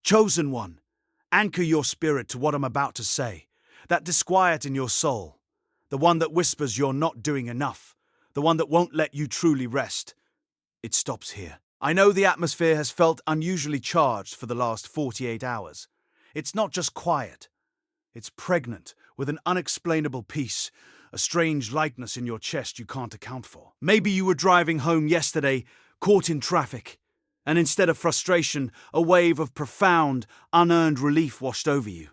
Chosen one, anchor your spirit to what I'm about to say. That disquiet in your soul, the one that whispers you're not doing enough, the one that won't let you truly rest. It stops here. I know the atmosphere has felt unusually charged for the last 48 hours. It's not just quiet. It's pregnant with an unexplainable peace, a strange lightness in your chest you can't account for. Maybe you were driving home yesterday, caught in traffic, and instead of frustration, a wave of profound, unearned relief washed over you,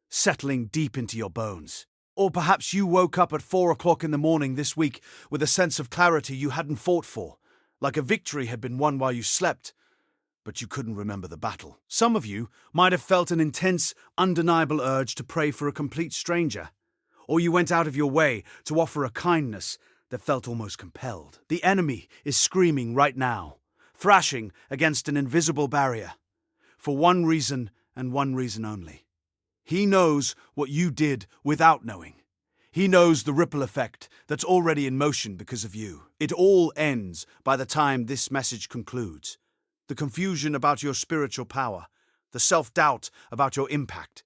settling deep into your bones. Or perhaps you woke up at 4 o'clock in the morning this week with a sense of clarity you hadn't fought for, like a victory had been won while you slept, but you couldn't remember the battle. Some of you might have felt an intense, undeniable urge to pray for a complete stranger, or you went out of your way to offer a kindness that felt almost compelled. The enemy is screaming right now, thrashing against an invisible barrier, for one reason and one reason only. He knows what you did without knowing. He knows the ripple effect that's already in motion because of you. It all ends by the time this message concludes. The confusion about your spiritual power, the self-doubt about your impact,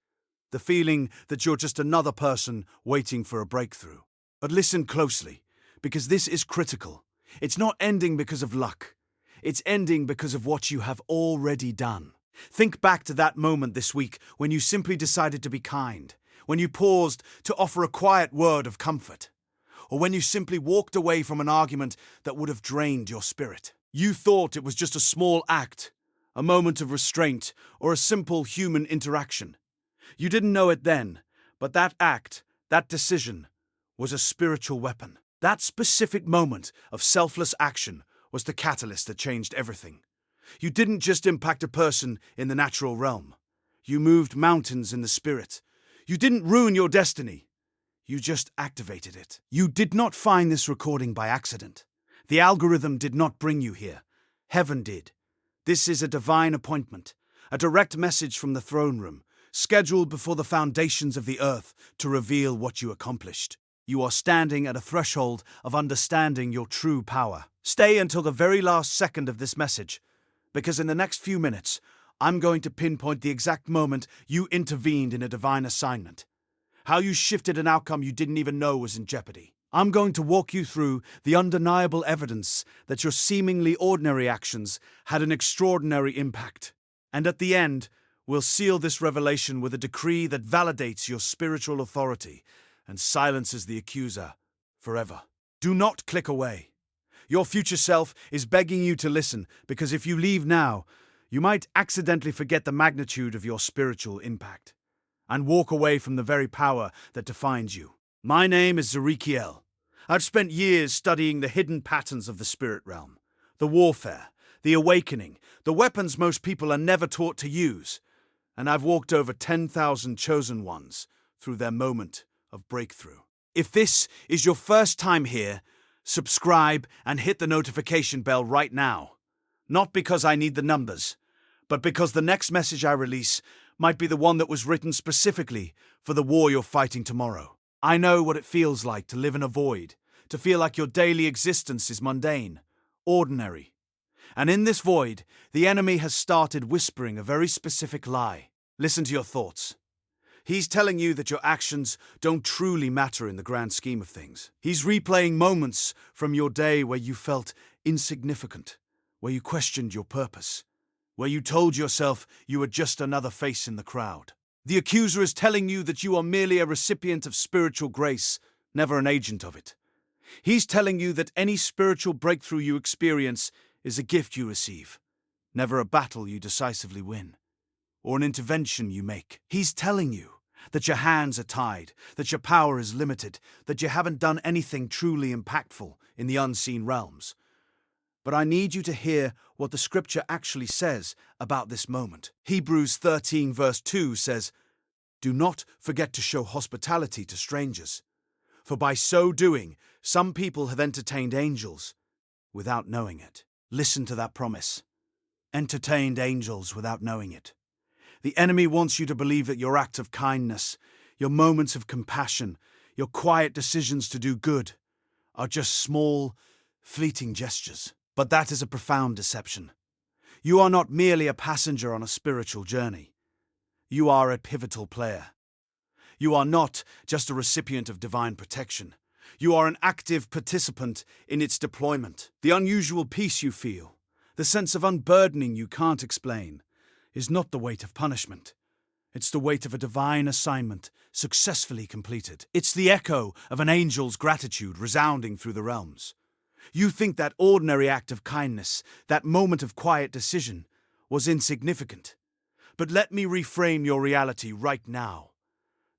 the feeling that you're just another person waiting for a breakthrough. But listen closely, because this is critical. It's not ending because of luck. It's ending because of what you have already done. Think back to that moment this week when you simply decided to be kind, when you paused to offer a quiet word of comfort, or when you simply walked away from an argument that would have drained your spirit. You thought it was just a small act, a moment of restraint, or a simple human interaction. You didn't know it then, but that act, that decision, was a spiritual weapon. That specific moment of selfless action was the catalyst that changed everything. You didn't just impact a person in the natural realm. You moved mountains in the spirit. You didn't ruin your destiny. You just activated it. You did not find this recording by accident. The algorithm did not bring you here. Heaven did. This is a divine appointment, a direct message from the throne room, scheduled before the foundations of the earth to reveal what you accomplished. You are standing at a threshold of understanding your true power. Stay until the very last second of this message, because in the next few minutes, I'm going to pinpoint the exact moment you intervened in a divine assignment. How you shifted an outcome you didn't even know was in jeopardy. I'm going to walk you through the undeniable evidence that your seemingly ordinary actions had an extraordinary impact. And at the end, we'll seal this revelation with a decree that validates your spiritual authority and silences the accuser forever. Do not click away. Your future self is begging you to listen, because if you leave now, you might accidentally forget the magnitude of your spiritual impact and walk away from the very power that defines you. My name is Zerekiel. I've spent years studying the hidden patterns of the spirit realm, the warfare, the awakening, the weapons most people are never taught to use, and I've walked over 10,000 chosen ones through their moment of breakthrough. If this is your first time here, subscribe and hit the notification bell right now. Not because I need the numbers, but because the next message I release might be the one that was written specifically for the war you're fighting tomorrow. I know what it feels like to live in a void, to feel like your daily existence is mundane, ordinary. And in this void, the enemy has started whispering a very specific lie. Listen to your thoughts. He's telling you that your actions don't truly matter in the grand scheme of things. He's replaying moments from your day where you felt insignificant, where you questioned your purpose, where you told yourself you were just another face in the crowd. The accuser is telling you that you are merely a recipient of spiritual grace, never an agent of it. He's telling you that any spiritual breakthrough you experience is a gift you receive, never a battle you decisively win, or an intervention you make. He's telling you that your hands are tied, that your power is limited, that you haven't done anything truly impactful in the unseen realms. But I need you to hear what the scripture actually says about this moment. Hebrews 13 verse 2 says, "Do not forget to show hospitality to strangers, for by so doing, some people have entertained angels without knowing it." Listen to that promise. Entertained angels without knowing it. The enemy wants you to believe that your acts of kindness, your moments of compassion, your quiet decisions to do good are just small, fleeting gestures. But that is a profound deception. You are not merely a passenger on a spiritual journey. You are a pivotal player. You are not just a recipient of divine protection. You are an active participant in its deployment. The unusual peace you feel, the sense of unburdening you can't explain, is not the weight of punishment. It's the weight of a divine assignment successfully completed. It's the echo of an angel's gratitude resounding through the realms. You think that ordinary act of kindness, that moment of quiet decision, was insignificant. But let me reframe your reality right now.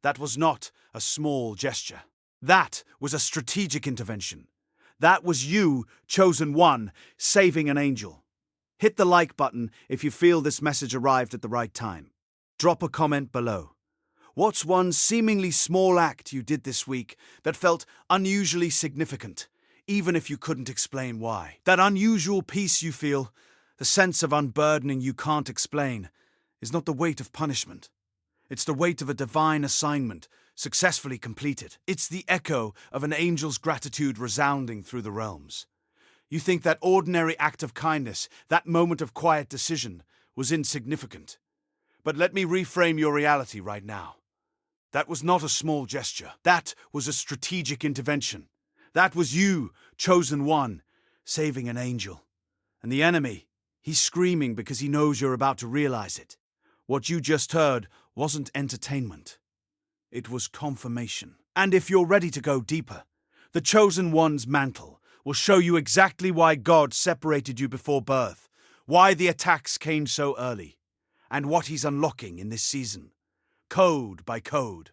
That was not a small gesture. That was a strategic intervention. That was you, chosen one, saving an angel. Hit the like button if you feel this message arrived at the right time. Drop a comment below. What's one seemingly small act you did this week that felt unusually significant, even if you couldn't explain why? That unusual peace you feel, the sense of unburdening you can't explain, is not the weight of punishment. It's the weight of a divine assignment successfully completed. It's the echo of an angel's gratitude resounding through the realms. You think that ordinary act of kindness, that moment of quiet decision, was insignificant. But let me reframe your reality right now. That was not a small gesture. That was a strategic intervention. That was you, chosen one, saving an angel. And the enemy, he's screaming because he knows you're about to realize it. What you just heard wasn't entertainment. It was confirmation. And if you're ready to go deeper, the chosen one's mantle will show you exactly why God separated you before birth, why the attacks came so early, and what he's unlocking in this season, code by code,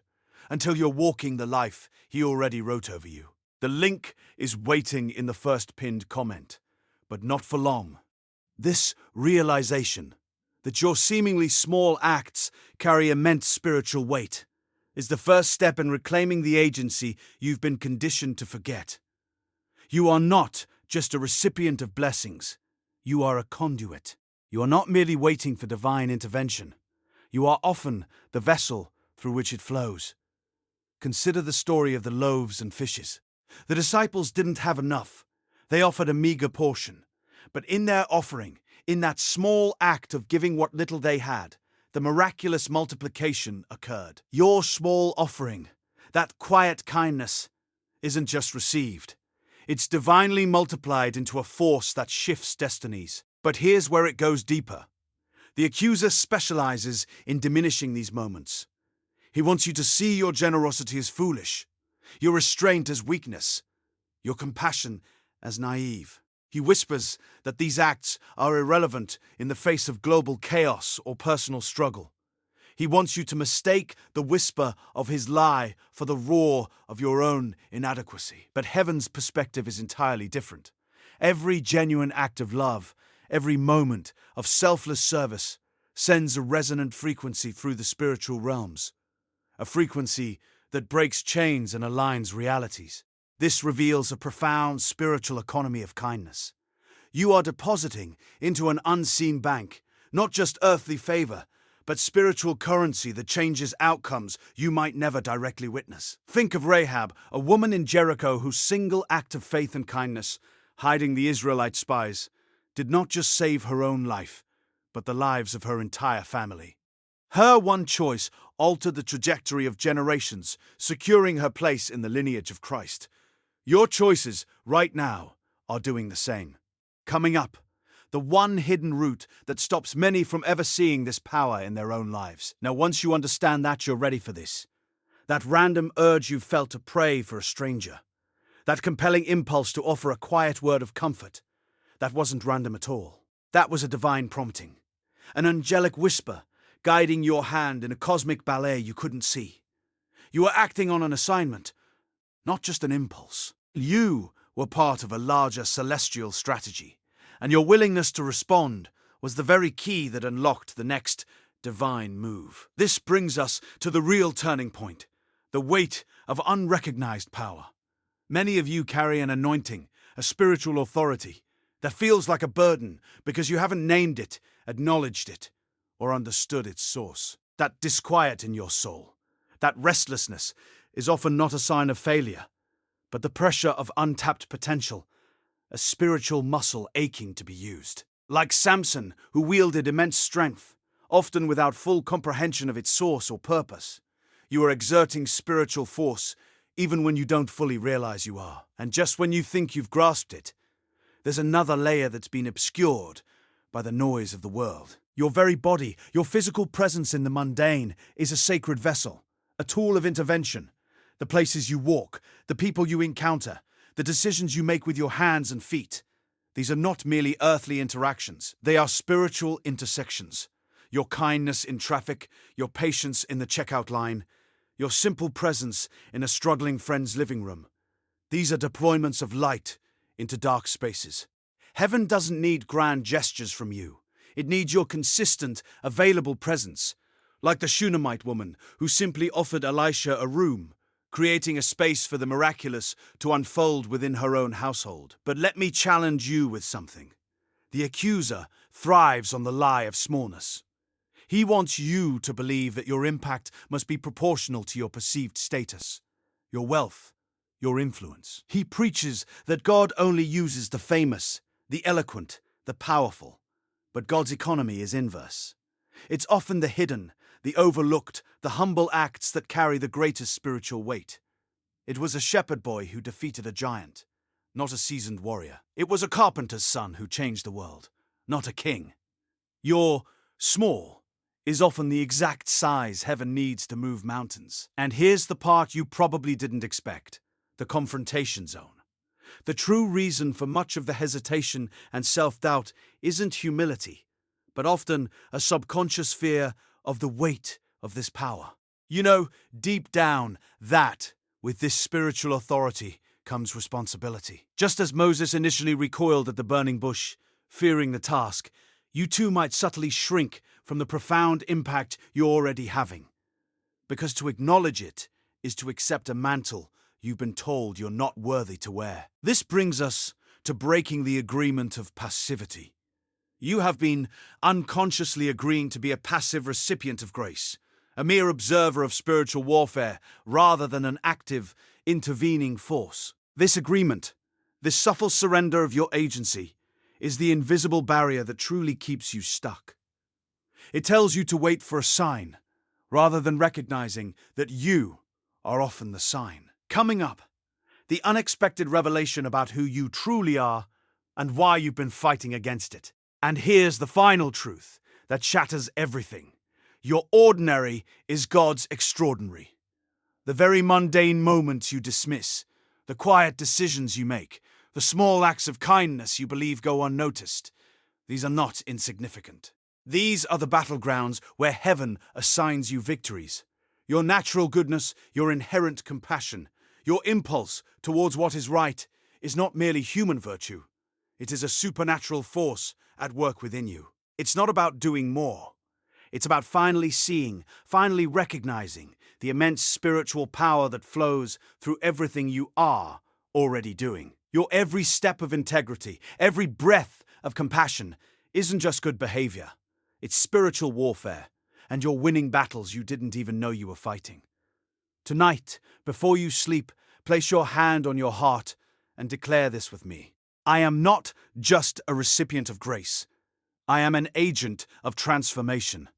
until you're walking the life he already wrote over you. The link is waiting in the first pinned comment, but not for long. This realization that your seemingly small acts carry immense spiritual weight is the first step in reclaiming the agency you've been conditioned to forget. You are not just a recipient of blessings. You are a conduit. You are not merely waiting for divine intervention. You are often the vessel through which it flows. Consider the story of the loaves and fishes. The disciples didn't have enough. They offered a meager portion. But in their offering, in that small act of giving what little they had, the miraculous multiplication occurred. Your small offering, that quiet kindness, isn't just received. It's divinely multiplied into a force that shifts destinies. But here's where it goes deeper. The accuser specializes in diminishing these moments. He wants you to see your generosity as foolish, your restraint as weakness, your compassion as naive. He whispers that these acts are irrelevant in the face of global chaos or personal struggle. He wants you to mistake the whisper of his lie for the roar of your own inadequacy. But heaven's perspective is entirely different. Every genuine act of love, every moment of selfless service, sends a resonant frequency through the spiritual realms. A frequency that breaks chains and aligns realities. This reveals a profound spiritual economy of kindness. You are depositing into an unseen bank, not just earthly favor, but spiritual currency that changes outcomes you might never directly witness. Think of Rahab, a woman in Jericho whose single act of faith and kindness, hiding the Israelite spies, did not just save her own life, but the lives of her entire family. Her one choice altered the trajectory of generations, securing her place in the lineage of Christ. Your choices, right now, are doing the same. Coming up, the one hidden route that stops many from ever seeing this power in their own lives. Now, once you understand that, you're ready for this. That random urge you felt to pray for a stranger. That compelling impulse to offer a quiet word of comfort. That wasn't random at all. That was a divine prompting. An angelic whisper, guiding your hand in a cosmic ballet you couldn't see. You were acting on an assignment, not just an impulse. You were part of a larger celestial strategy, and your willingness to respond was the very key that unlocked the next divine move. This brings us to the real turning point, the weight of unrecognized power. Many of you carry an anointing, a spiritual authority, that feels like a burden because you haven't named it, acknowledged it, or understood its source. That disquiet in your soul, that restlessness, is often not a sign of failure, but the pressure of untapped potential, a spiritual muscle aching to be used. Like Samson, who wielded immense strength, often without full comprehension of its source or purpose. You are exerting spiritual force even when you don't fully realize you are. And just when you think you've grasped it, there's another layer that's been obscured by the noise of the world. Your very body, your physical presence in the mundane, is a sacred vessel, a tool of intervention. The places you walk, the people you encounter, the decisions you make with your hands and feet. These are not merely earthly interactions. They are spiritual intersections. Your kindness in traffic, your patience in the checkout line, your simple presence in a struggling friend's living room. These are deployments of light into dark spaces. Heaven doesn't need grand gestures from you. It needs your consistent, available presence, like the Shunammite woman who simply offered Elisha a room, creating a space for the miraculous to unfold within her own household. But let me challenge you with something. The accuser thrives on the lie of smallness. He wants you to believe that your impact must be proportional to your perceived status, your wealth, your influence. He preaches that God only uses the famous, the eloquent, the powerful. But God's economy is inverse. It's often the hidden, the overlooked, the humble acts that carry the greatest spiritual weight. It was a shepherd boy who defeated a giant, not a seasoned warrior. It was a carpenter's son who changed the world, not a king. Your small is often the exact size heaven needs to move mountains. And here's the part you probably didn't expect: the confrontation zone. The true reason for much of the hesitation and self-doubt isn't humility, but often a subconscious fear of the weight of this power. You know, deep down, that, with this spiritual authority, comes responsibility. Just as Moses initially recoiled at the burning bush, fearing the task, you too might subtly shrink from the profound impact you're already having. Because to acknowledge it is to accept a mantle you've been told you're not worthy to wear. This brings us to breaking the agreement of passivity. You have been unconsciously agreeing to be a passive recipient of grace, a mere observer of spiritual warfare, rather than an active, intervening force. This agreement, this subtle surrender of your agency, is the invisible barrier that truly keeps you stuck. It tells you to wait for a sign, rather than recognizing that you are often the sign. Coming up, the unexpected revelation about who you truly are and why you've been fighting against it. And here's the final truth that shatters everything. Your ordinary is God's extraordinary. The very mundane moments you dismiss, the quiet decisions you make, the small acts of kindness you believe go unnoticed, these are not insignificant. These are the battlegrounds where heaven assigns you victories. Your natural goodness, your inherent compassion, your impulse towards what is right is not merely human virtue. It is a supernatural force at work within you. It's not about doing more. It's about finally seeing, finally recognizing the immense spiritual power that flows through everything you are already doing. Your every step of integrity, every breath of compassion isn't just good behavior. It's spiritual warfare, and you're winning battles you didn't even know you were fighting. Tonight, before you sleep, place your hand on your heart and declare this with me. I am not just a recipient of grace. I am an agent of transformation.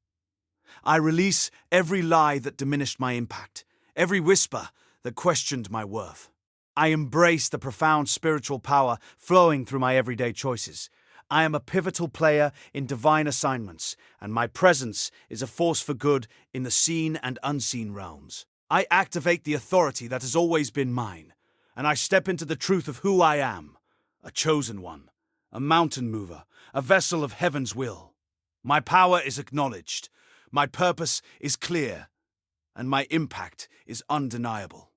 I release every lie that diminished my impact, every whisper that questioned my worth. I embrace the profound spiritual power flowing through my everyday choices. I am a pivotal player in divine assignments, and my presence is a force for good in the seen and unseen realms. I activate the authority that has always been mine, and I step into the truth of who I am, a chosen one, a mountain mover, a vessel of heaven's will. My power is acknowledged, my purpose is clear, and my impact is undeniable.